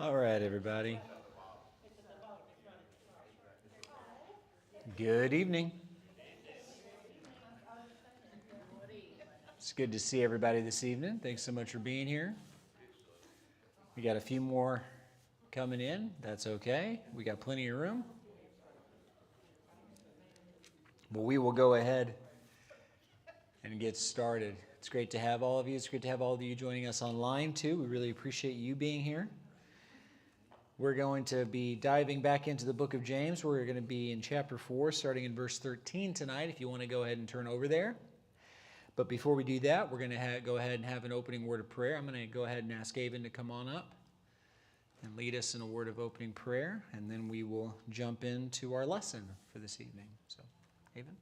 All right, everybody. Good evening. It's good to see everybody this evening. Thanks so much for being here. We got a few more coming in. That's okay. We got plenty of room. But we will go ahead and get started. It's great to have all of you. It's great to have all of you joining us online, too. We really appreciate you being here. We're going to be diving back into the book of James. We're going to be in chapter 4, starting in verse 13 tonight, if you want to go ahead and turn over there. But before we do that, we're going to go ahead and have an opening word of prayer. I'm going to go ahead and ask Avon to come on up and lead us in a word of opening prayer, and then we will jump into our lesson for this evening. So, Avon?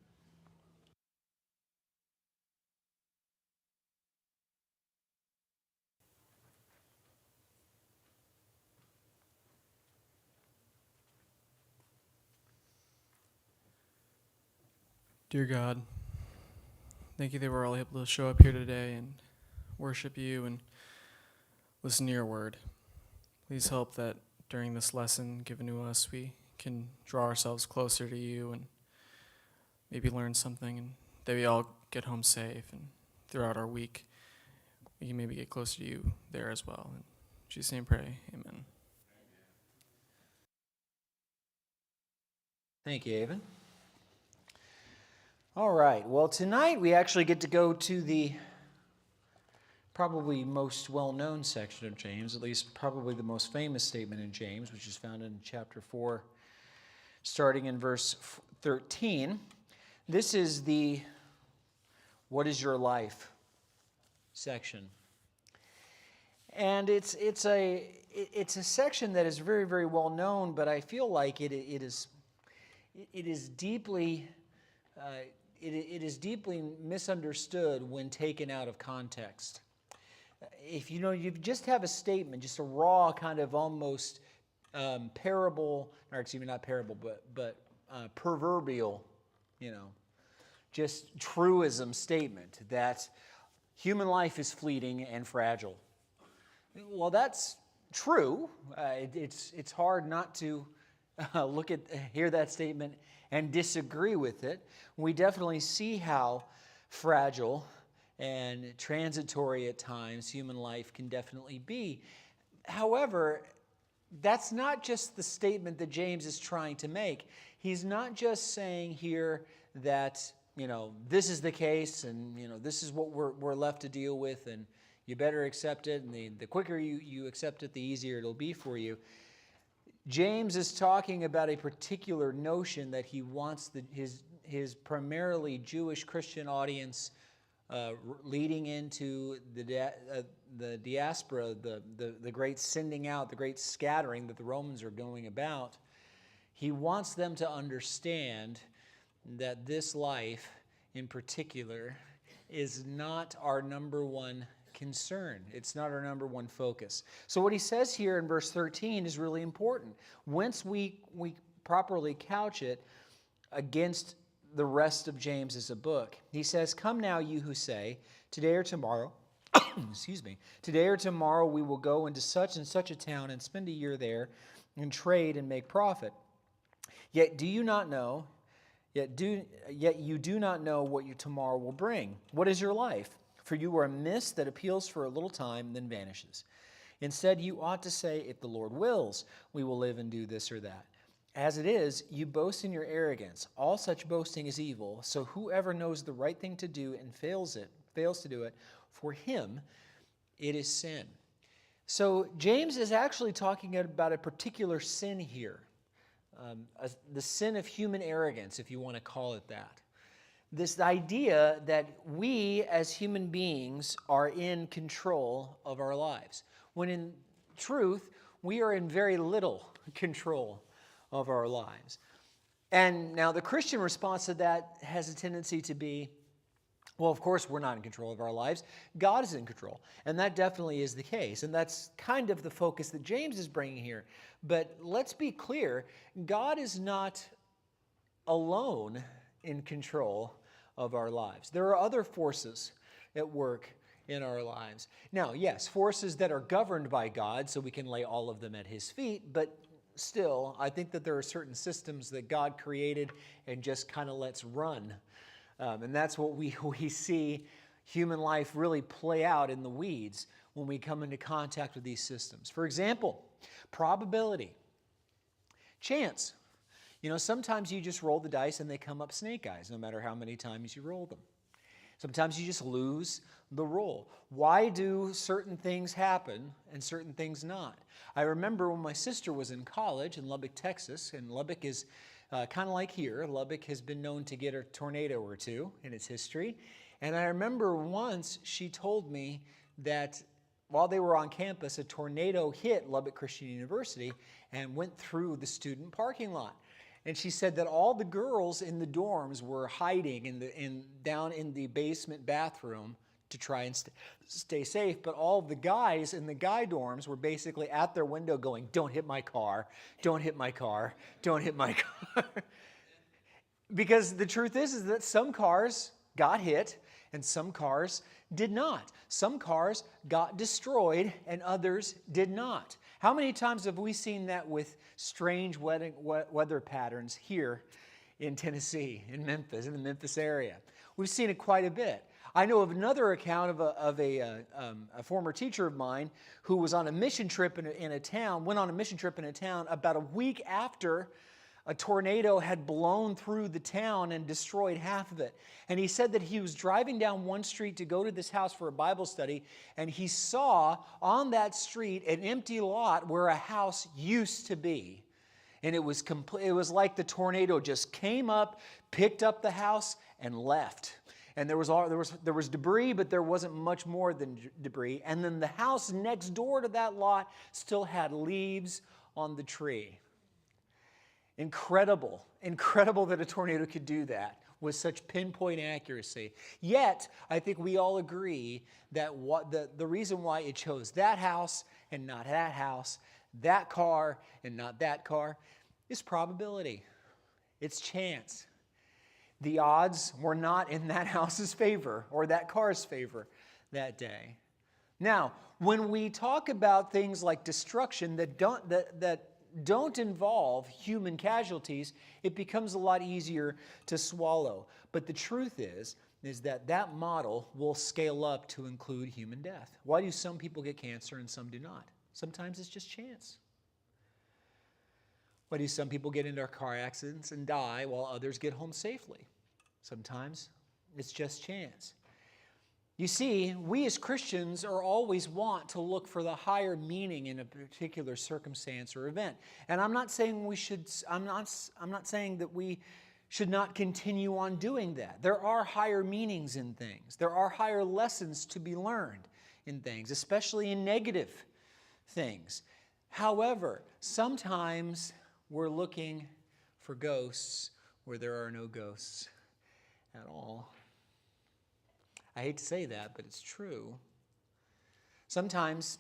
Dear God, thank you that we're all able to show up here today and worship you and listen to your word. Please help that during this lesson given to us, we can draw ourselves closer to you and maybe learn something, and that we all get home safe, and throughout our week, we can maybe get closer to you there as well. In Jesus' name pray, amen. Thank you, Avon. All right, well, tonight we actually get to go to the probably most well-known section of James, at least probably the most famous statement in James, which is found in chapter 4, starting in verse 13. This is the "What is your life?" section. And it's a section that is very, very well known, but I feel like it is deeply it is deeply misunderstood when taken out of context. If you just have a statement, just a raw kind of almost parable, or excuse me, not parable, but proverbial, just truism statement that human life is fleeting and fragile. Well, that's true. It's hard not to hear that statement and disagree with it. We definitely see how fragile and transitory at times human life can definitely be. However, that's not just the statement that James is trying to make. He's not just saying here that, this is the case and, this is what we're left to deal with and you better accept it, and the quicker you accept it, the easier it'll be for you. James is talking about a particular notion that he wants his primarily Jewish Christian audience leading into the diaspora, the great sending out, the great scattering that the Romans are going about. He wants them to understand that this life in particular is not our number one concern. It's not our number one focus. So what he says here in verse 13 is really important. Once we properly couch it against the rest of James as a book, he says, "Come now, you who say, today or tomorrow, today or tomorrow we will go into such and such a town and spend a year there and trade and make profit. Yet you do not know what your tomorrow will bring. What is your life? For you are a mist that appeals for a little time and then vanishes. Instead, you ought to say, if the Lord wills, we will live and do this or that. As it is, you boast in your arrogance. All such boasting is evil. So whoever knows the right thing to do and fails to do it, for him it is sin." So James is actually talking about a particular sin here, the sin of human arrogance, if you want to call it that. This idea that we as human beings are in control of our lives, when in truth, we are in very little control of our lives. And now the Christian response to that has a tendency to be, well, of course we're not in control of our lives. God is in control. And that definitely is the case. And that's kind of the focus that James is bringing here. But let's be clear, God is not alone in control of our lives. There are other forces at work in our lives. Now, yes, forces that are governed by God, so we can lay all of them at his feet, but still, I think that there are certain systems that God created and just kind of lets run. And that's what we see human life really play out in the weeds when we come into contact with these systems. For example, probability, chance. Sometimes you just roll the dice and they come up snake eyes, no matter how many times you roll them. Sometimes you just lose the roll. Why do certain things happen and certain things not? I remember when my sister was in college in Lubbock, Texas, and Lubbock is kind of like here. Lubbock has been known to get a tornado or two in its history. And I remember once she told me that while they were on campus, a tornado hit Lubbock Christian University and went through the student parking lot. And she said that all the girls in the dorms were hiding down in the basement bathroom to try and stay safe. But all of the guys in the guy dorms were basically at their window going, "Don't hit my car, don't hit my car, don't hit my car." Because the truth is that some cars got hit and some cars did not. Some cars got destroyed and others did not. How many times have we seen that with strange weather patterns here in Tennessee, in Memphis, in the Memphis area? We've seen it quite a bit. I know of another account of a former teacher of mine who was on a mission trip in a town, went on a mission trip in a town about a week after a tornado had blown through the town and destroyed half of it. And he said that he was driving down one street to go to this house for a Bible study, and he saw on that street an empty lot where a house used to be. And it was like the tornado just came up, picked up the house, and left. And there was debris, but there wasn't much more than debris. And then the house next door to that lot still had leaves on the tree. Incredible that a tornado could do that with such pinpoint accuracy. Yet, I think we all agree that the reason why it chose that house and not that house, that car and not that car, is probability. It's chance. The odds were not in that house's favor or that car's favor that day. Now, when we talk about things like destruction that don't involve human casualties, it becomes a lot easier to swallow. But the truth is that model will scale up to include human death. Why do some people get cancer and some do not? Sometimes it's just chance. Why do some people get into car accidents and die while others get home safely? Sometimes it's just chance. You see, we as Christians are always want to look for the higher meaning in a particular circumstance or event. And I'm not saying I'm not saying that we should not continue on doing that. There are higher meanings in things. There are higher lessons to be learned in things, especially in negative things. However, sometimes we're looking for ghosts where there are no ghosts at all. I hate to say that, but it's true. Sometimes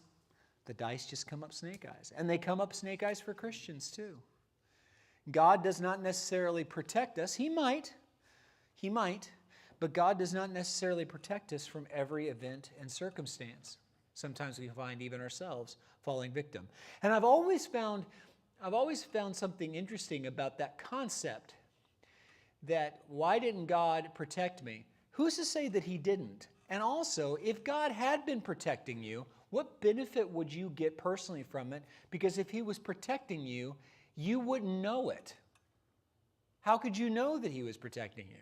the dice just come up snake eyes, and they come up snake eyes for Christians too. God does not necessarily protect us. He might, but God does not necessarily protect us from every event and circumstance. Sometimes we find even ourselves falling victim. And I've always found something interesting about that concept, that why didn't God protect me? Who's to say that he didn't? And also, if God had been protecting you, what benefit would you get personally from it? Because if he was protecting you, you wouldn't know it. How could you know that he was protecting you?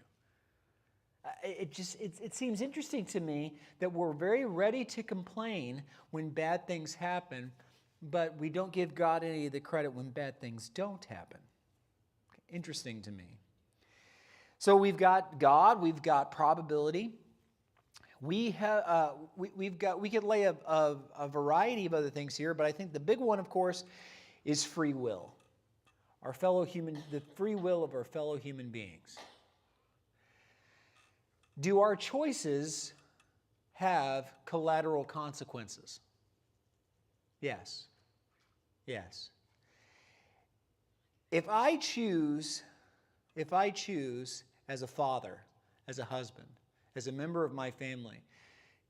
It seems interesting to me that we're very ready to complain when bad things happen, but we don't give God any of the credit when bad things don't happen. Interesting to me. So we've got God, we've got probability. We could lay a variety of other things here, but I think the big one, of course, is free will. The free will of our fellow human beings. Do our choices have collateral consequences? Yes. Yes. If I choose as a father, as a husband, as a member of my family,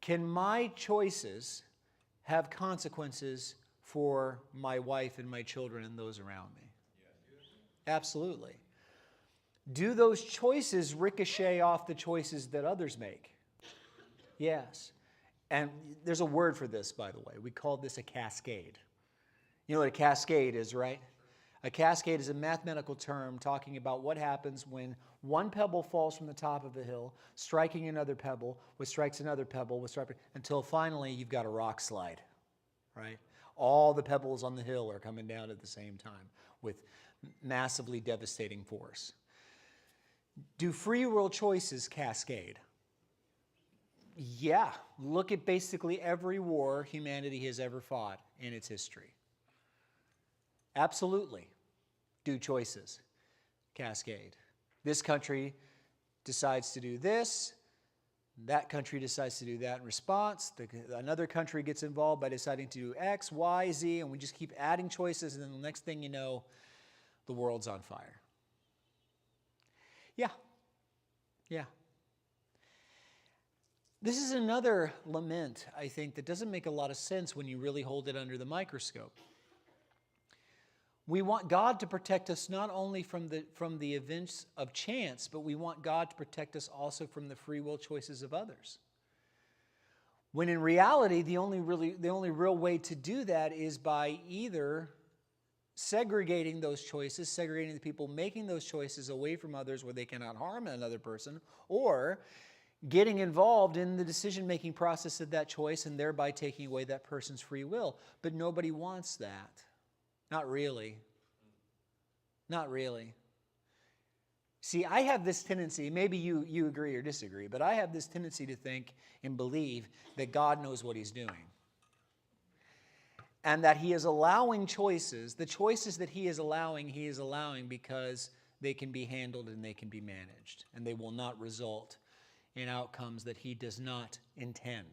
Can my choices have consequences for my wife and my children and those around me? Absolutely. Do those choices ricochet off the choices that others make? Yes. And there's a word for this, by the way. We call this a cascade. You know what a cascade is, right? A cascade is a mathematical term talking about what happens when one pebble falls from the top of a hill, striking another pebble, which strikes another pebble, until finally you've got a rock slide, right? All the pebbles on the hill are coming down at the same time with massively devastating force. Do free will choices cascade? Yeah. Look at basically every war humanity has ever fought in its history. Absolutely. Do choices cascade? This country decides to do this. That country decides to do that in response. Another country gets involved by deciding to do X, Y, Z, and we just keep adding choices, and then the next thing you know, the world's on fire. Yeah. Yeah. This is another lament, I think, that doesn't make a lot of sense when you really hold it under the microscope. We want God to protect us not only from the events of chance, but we want God to protect us also from the free will choices of others. When in reality, the only real way to do that is by either segregating those choices, segregating the people making those choices away from others where they cannot harm another person, or getting involved in the decision-making process of that choice and thereby taking away that person's free will. But nobody wants that. Not really. Not really. See, I have this tendency, maybe you agree or disagree, but I have this tendency to think and believe that God knows what He's doing. And that He is allowing choices, the choices that He is allowing because they can be handled and they can be managed. And they will not result in outcomes that He does not intend.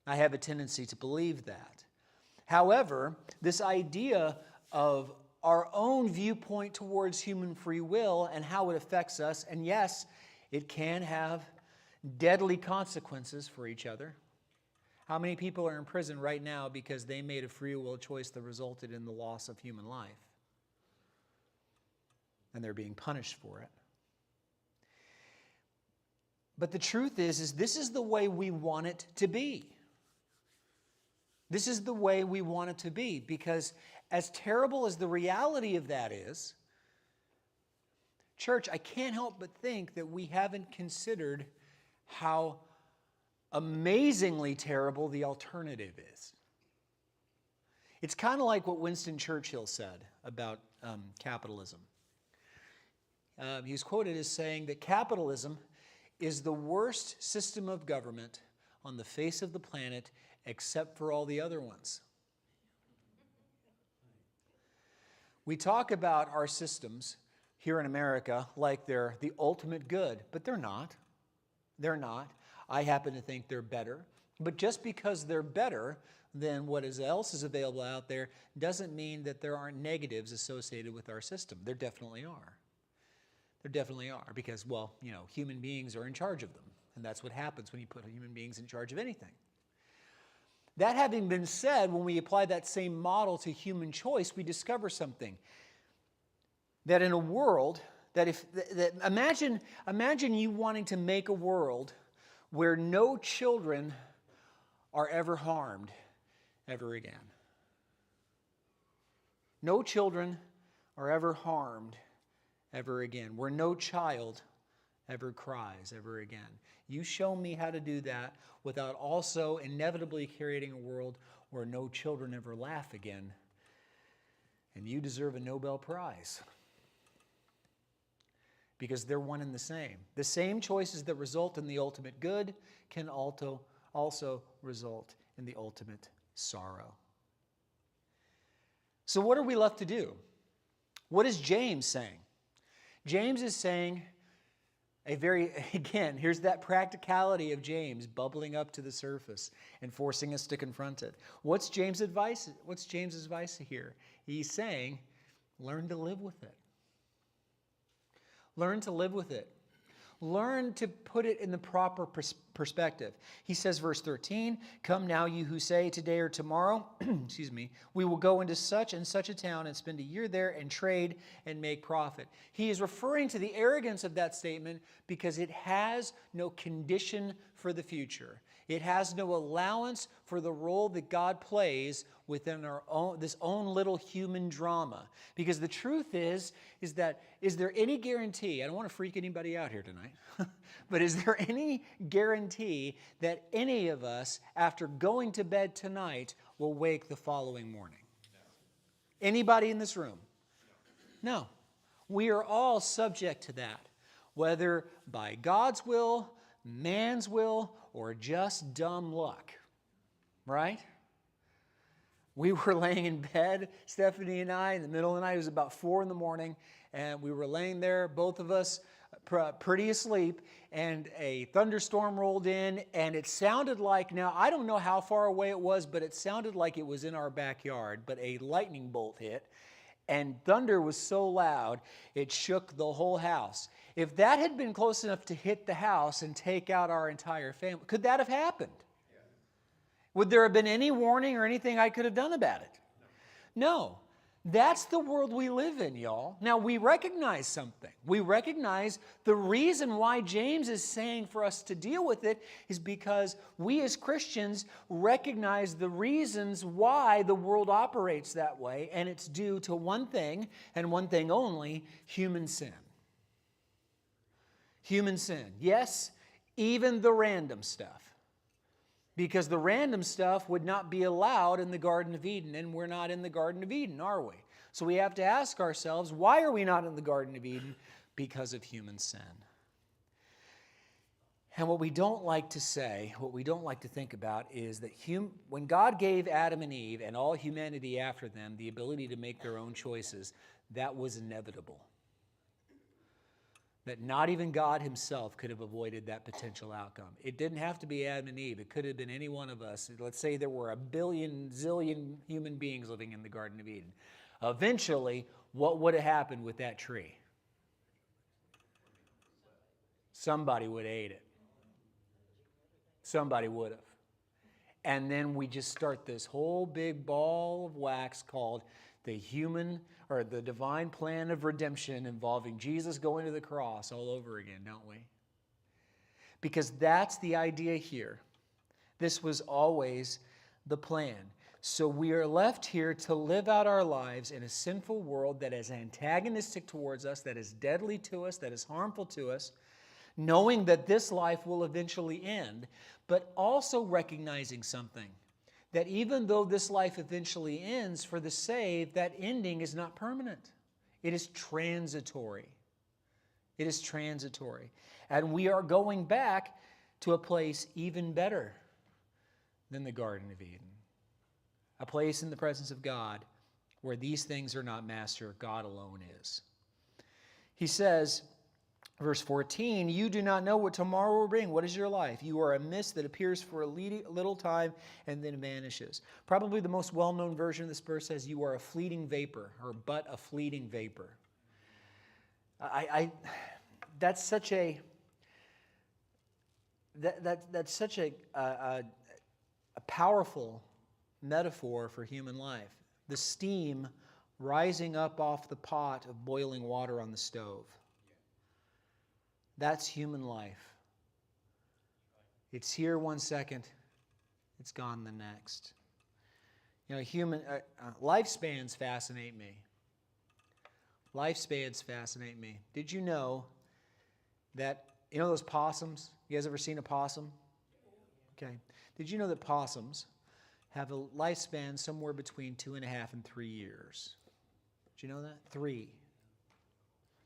I have a tendency to believe that. However, this idea of our own viewpoint towards human free will and how it affects us, and yes, it can have deadly consequences for each other. How many people are in prison right now because they made a free will choice that resulted in the loss of human life? And they're being punished for it. But the truth is this is the way we want it to be. This is the way we want it to be, because as terrible as the reality of that is, church, I can't help but think that we haven't considered how amazingly terrible the alternative is. It's kind of like what Winston Churchill said about capitalism. He was quoted as saying that capitalism is the worst system of government on the face of the planet except for all the other ones. We talk about our systems here in America like they're the ultimate good, but they're not. They're not. I happen to think they're better. But just because they're better than what else is available out there doesn't mean that there aren't negatives associated with our system. There definitely are. There definitely are because, well, human beings are in charge of them. And that's what happens when you put human beings in charge of anything. That having been said, when we apply that same model to human choice, we discover something. That in a world, imagine you wanting to make a world where no children are ever harmed ever again. No children are ever harmed ever again. Where no child ever cries ever again. You show me how to do that without also inevitably creating a world where no children ever laugh again. And you deserve a Nobel Prize. Because they're one and the same. The same choices that result in the ultimate good can also result in the ultimate sorrow. So what are we left to do? What is James saying? James is saying again, here's that practicality of James bubbling up to the surface and forcing us to confront it. What's James' advice? What's James' advice here? He's saying, learn to live with it. Learn to live with it. Learn to put it in the proper perspective. He says, verse 13, "Come now, you who say today or tomorrow, excuse me, we will go into such and such a town and spend a year there and trade and make profit." He is referring to the arrogance of that statement because it has no condition for the future. It has no allowance for the role that God plays within this own little human drama. Because the truth is that, is there any guarantee, I don't want to freak anybody out here tonight, but is there any guarantee that any of us, after going to bed tonight, will wake the following morning? No. Anybody in this room? No. We are all subject to that, whether by God's will, man's will, or just dumb luck, right? We were laying in bed, Stephanie and I, in the middle of the night. It was about 4 in the morning, and we were laying there, both of us pretty asleep, and a thunderstorm rolled in, and it sounded like, now I don't know how far away it was, but it sounded like it was in our backyard, but a lightning bolt hit, and thunder was so loud, it shook the whole house. If that had been close enough to hit the house and take out our entire family, could that have happened? Yeah. Would there have been any warning or anything I could have done about it? No. That's the world we live in, y'all. Now, we recognize something. We recognize the reason why James is saying for us to deal with it is because we as Christians recognize the reasons why the world operates that way, and it's due to one thing, and one thing only, human sin. Human sin. Yes, even the random stuff. Because the random stuff would not be allowed in the Garden of Eden, and we're not in the Garden of Eden, are we? So we have to ask ourselves, why are we not in the Garden of Eden? Because of human sin. And what we don't like to say, what we don't like to think about is that when God gave Adam and Eve and all humanity after them the ability to make their own choices, that was inevitable. That not even God himself could have avoided that potential outcome. It didn't have to be Adam and Eve. It could have been any one of us. Let's say there were a billion, zillion human beings living in the Garden of Eden. Eventually, what would have happened with that tree? Somebody would have ate it. Somebody would have. And then we just start this whole big ball of wax called the human or the divine plan of redemption involving Jesus going to the cross all over again, don't we? Because that's the idea here. This was always the plan. So we are left here to live out our lives in a sinful world that is antagonistic towards us, that is deadly to us, that is harmful to us, knowing that this life will eventually end, but also recognizing something. That even though this life eventually ends, for the saved, that ending is not permanent. It is transitory. It is transitory. And we are going back to a place even better than the Garden of Eden. A place in the presence of God where these things are not master, God alone is. He says, verse 14, "You do not know what tomorrow will bring. What is your life? You are a mist that appears for a little time and then vanishes." Probably the most well-known version of this verse says, "You are a fleeting vapor," or "but a fleeting vapor." That's such a powerful metaphor for human life. The steam rising up off the pot of boiling water on the stove. That's human life. It's here 1 second, it's gone the next. You know, human lifespans fascinate me. Lifespans fascinate me. Did you know that, you know those possums? You guys ever seen a possum? Okay. Did you know that possums have a lifespan somewhere between 2.5 and 3 years? Did you know that? 3.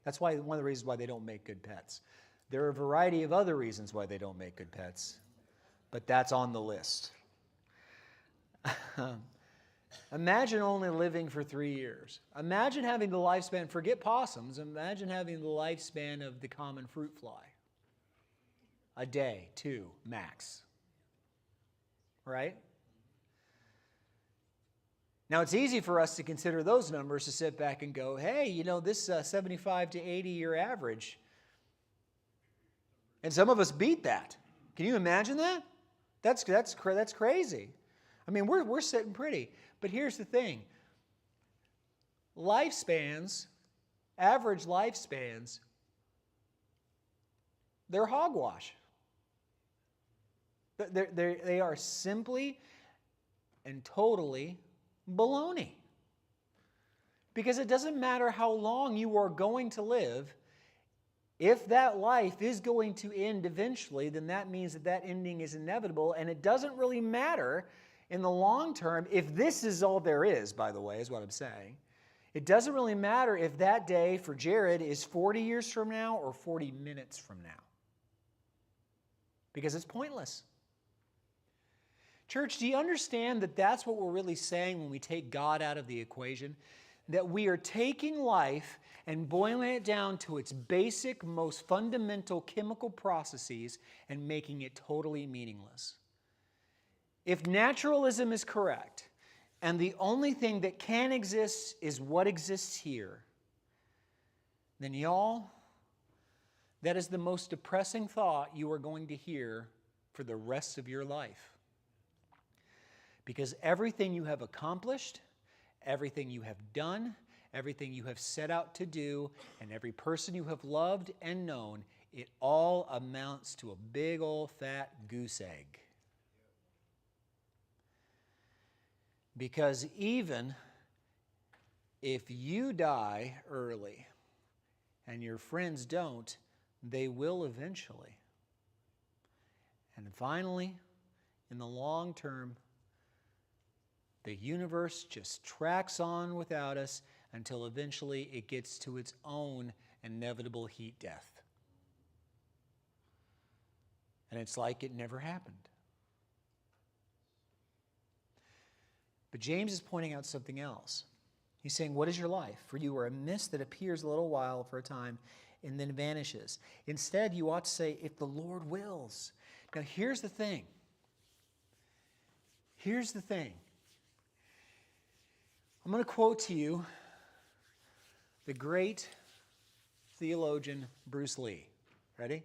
That's why one of the reasons why they don't make good pets. There are a variety of other reasons why they don't make good pets, but that's on the list. Imagine only living for 3 years. Imagine having the lifespan, forget possums, imagine having the lifespan of the common fruit fly. A day, 2, max. Right? Now, it's easy for us to consider those numbers, to sit back and go, hey, you know, this 75 to 80 year average, And some of us beat that. Can you imagine that? That's crazy. I mean, we're sitting pretty. But here's the thing. Lifespans, average lifespans, they're hogwash. They are simply and totally baloney. Because it doesn't matter how long you are going to live, if that life is going to end eventually, then that means that ending is inevitable, and it doesn't really matter in the long term if this is all there is, by the way, is what I'm saying. It doesn't really matter if that day for Jarrod is 40 years from now or 40 minutes from now. Because it's pointless. Church, do you understand that that's what we're really saying when we take God out of the equation? That we are taking life and boiling it down to its basic, most fundamental chemical processes and making it totally meaningless. If naturalism is correct, and the only thing that can exist is what exists here, then y'all, that is the most depressing thought you are going to hear for the rest of your life. Because everything you have accomplished, everything you have done, everything you have set out to do, and every person you have loved and known, it all amounts to a big old fat goose egg. Because even if you die early and your friends don't, they will eventually. And finally, in the long term, the universe just tracks on without us until eventually it gets to its own inevitable heat death. And it's like it never happened. But James is pointing out something else. He's saying, what is your life? For you are a mist that appears a little while for a time and then vanishes. Instead, you ought to say, if the Lord wills. Now, here's the thing. Here's the thing. I'm going to quote to you the great theologian Bruce Lee. Ready?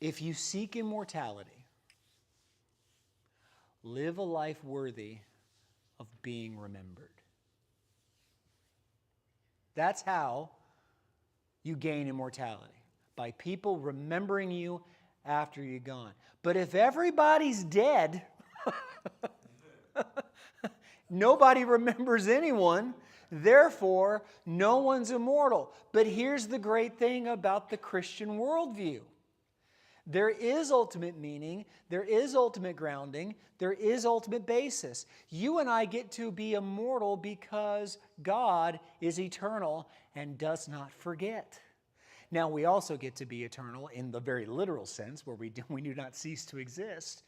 If you seek immortality, live a life worthy of being remembered. That's how you gain immortality, by people remembering you after you're gone. But if everybody's dead, nobody remembers anyone, therefore no one's immortal. But here's the great thing about the Christian worldview. There is ultimate meaning, there is ultimate grounding, there is ultimate basis. You and I get to be immortal because God is eternal and does not forget. Now, we also get to be eternal in the very literal sense, where we do not cease to exist.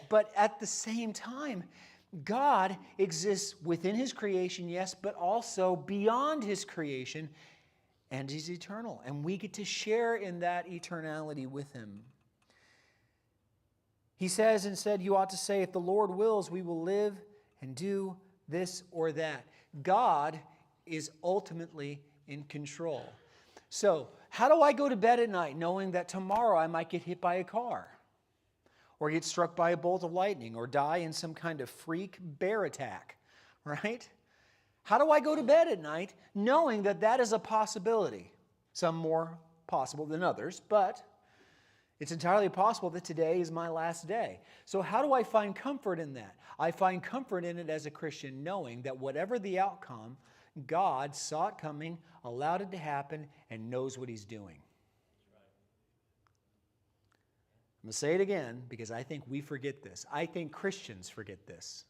But at the same time, God exists within His creation, yes, but also beyond His creation, and He's eternal. And we get to share in that eternality with Him. He says, instead, you ought to say, if the Lord wills, we will live and do this or that. God is ultimately in control. So, how do I go to bed at night knowing that tomorrow I might get hit by a car, or get struck by a bolt of lightning, or die in some kind of freak bear attack, right? How do I go to bed at night knowing that that is a possibility? Some more possible than others, but it's entirely possible that today is my last day. So how do I find comfort in that? I find comfort in it as a Christian, knowing that whatever the outcome, God saw it coming, allowed it to happen, and knows what He's doing. I'm going to say it again because I think we forget this. I think Christians forget this.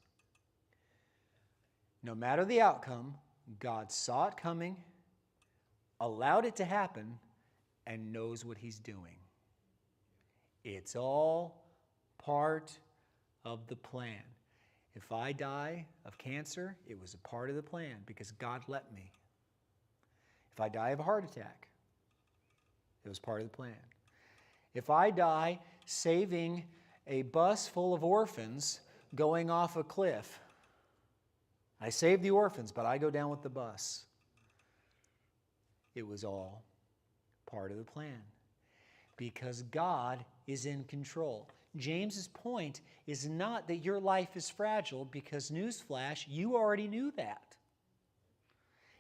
No matter the outcome, God saw it coming, allowed it to happen, and knows what He's doing. It's all part of the plan. If I die of cancer, it was a part of the plan because God let me. If I die of a heart attack, it was part of the plan. If I die saving a bus full of orphans going off a cliff, I save the orphans, but I go down with the bus. It was all part of the plan because God is in control. James's point is not that your life is fragile because, newsflash, you already knew that.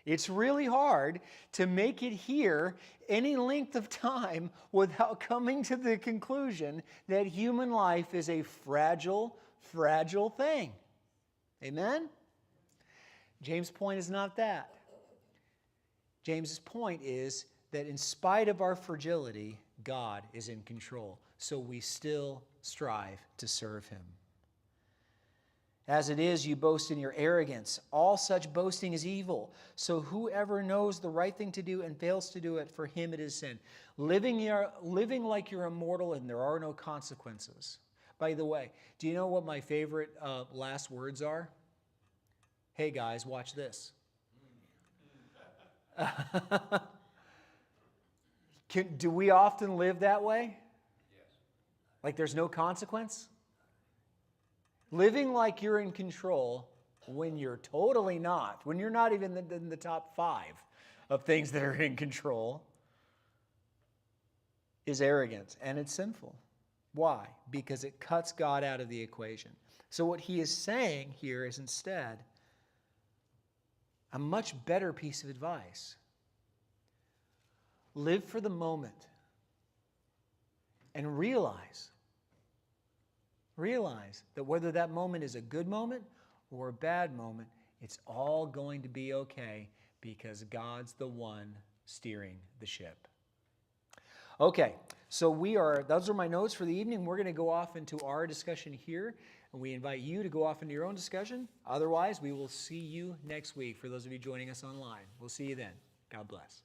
It's really hard to make it here any length of time without coming to the conclusion that human life is a fragile, fragile thing. Amen? James' point is not that. James's point is that in spite of our fragility, God is in control. So we still strive to serve Him. As it is, you boast in your arrogance. All such boasting is evil. So whoever knows the right thing to do and fails to do it, for him it is sin. Living like you're immortal and there are no consequences. By the way, do you know what my favorite last words are? Hey guys, watch this. Do we often live that way? Yes. Like there's no consequence? Living like you're in control when you're totally not, when you're not even in the top 5 of things that are in control, is arrogant and it's sinful. Why? Because it cuts God out of the equation. So what he is saying here is instead a much better piece of advice. Live for the moment and realize that whether that moment is a good moment or a bad moment, it's all going to be okay because God's the one steering the ship. Okay, so those are my notes for the evening. We're going to go off into our discussion here, and we invite you to go off into your own discussion. Otherwise, we will see you next week for those of you joining us online. We'll see you then. God bless.